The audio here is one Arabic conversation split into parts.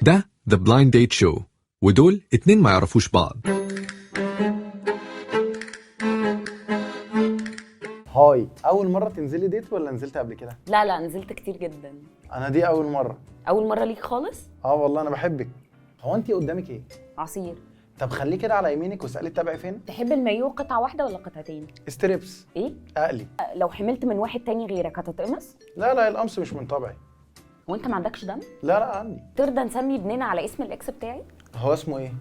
ده The Blind Date Show، ودول اتنين ما يعرفوش بعض. هاي، اول مره تنزلي ديت ولا نزلت قبل كده؟ لا نزلت كتير جدا. انا دي اول مره. اول مره ليك خالص؟ والله انا بحبك. هو انت قدامك ايه؟ عصير. طب خليه كده على يمينك واسالي تتابعي فين. تحب المايو قطعه واحده ولا قطعتين؟ ستريبس. ايه؟ اقلي. لو حملت من واحد تاني غيرك هتتقمص؟ لا القمص مش من طبعي. هو انت ما عندكش دم؟ لا عندي. ترضى نسمي ابننا على اسم الاكس بتاعي؟ هو اسمه ايه؟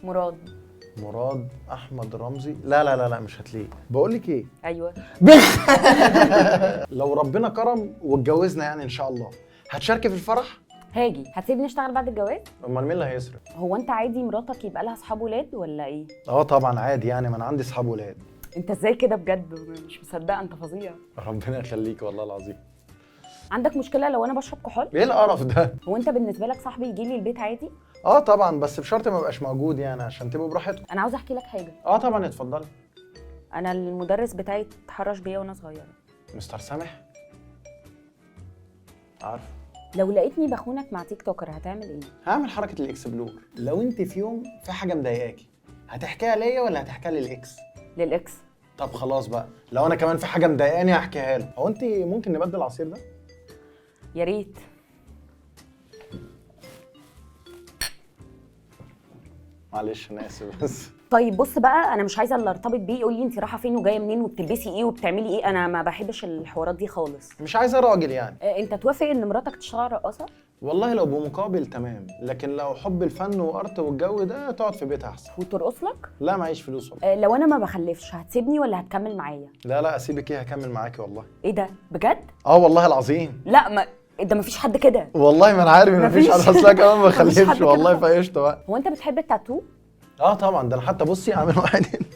مراد. مراد احمد رمزي. لا مش هتلاقيه. بقول لك ايه؟ ايوه. لو ربنا كرم واتجوزنا يعني ان شاء الله، هتشاركي في الفرح؟ هاجي. هتسيبني اشتغل بعد الجواز؟ امال مين اللي هيصرف؟ هو انت عادي مراتك يبقى لها اصحاب ولاد ولا ايه؟ طبعا عادي، يعني ما انا عندي اصحاب ولاد. انت ازاي كده بجد؟ مش مصدقه، انت فظيع. ربنا يخليك والله العظيم. عندك مشكله لو انا بشرب كحول؟ ايه القرف ده؟ هو انت بالنسبه لك صاحبي يجي لي البيت عادي؟ طبعا، بس بشرط ما ابقاش موجود يعني عشان تبقوا براحتكم. انا عاوزه احكي لك حاجه. طبعا اتفضلي. انا المدرس بتاعي اتحرش بيا وانا صغيره. مستر سامح؟ عارف. لو لقيتني بخونك مع تيك توكر هتعمل ايه؟ هعمل حركه الاكسبلور. لو انت في يوم في حاجه مضايقاكي، هتحكيها ليا ولا هتحكيها للاكس؟ للاكس. طب خلاص بقى، لو انا كمان في حاجه مضايقاني هحكيها له. هو انت ممكن نبدل العصير ده؟ يا ريت. معلش انا اسف بس. طيب بص بقى، انا مش عايزه اللي ارتبط بيه يقول لي انت رايحه فين وجايه منين وبتلبسي ايه وبتعملي ايه. انا ما بحبش الحوارات دي خالص. مش عايزه راجل يعني. انت توافق ان مراتك تشتغل رقاصه؟ والله لو بمقابل تمام، لكن لو حب الفن وارت والجو ده تقعد في بيتها احسن. وترقص لك؟ لا معيش فلوس والله. لو انا ما بخلفش هتسيبني ولا هتكمل معايا؟ لا اسيبك ايه، هكمل معاكي والله. ايه ده بجد؟ والله العظيم. لا ما ده مفيش حد كده. والله ما انا عارف ان مفيش حد، اصلا كمان ما مفيش حد بخلفش كده والله، خالص. فقشطه بقى. هو انت بتحب التاتو؟ طبعا، ده انا حتى بصي اعمل واحد هنا.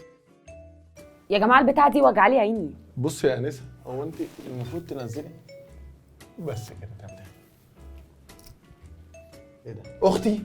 يا جماعه البتاعه دي وجعالي عيني. بصي يا انسه، هو انت المفروض تنزلي بس كده. تمام. ايه ده؟ اختي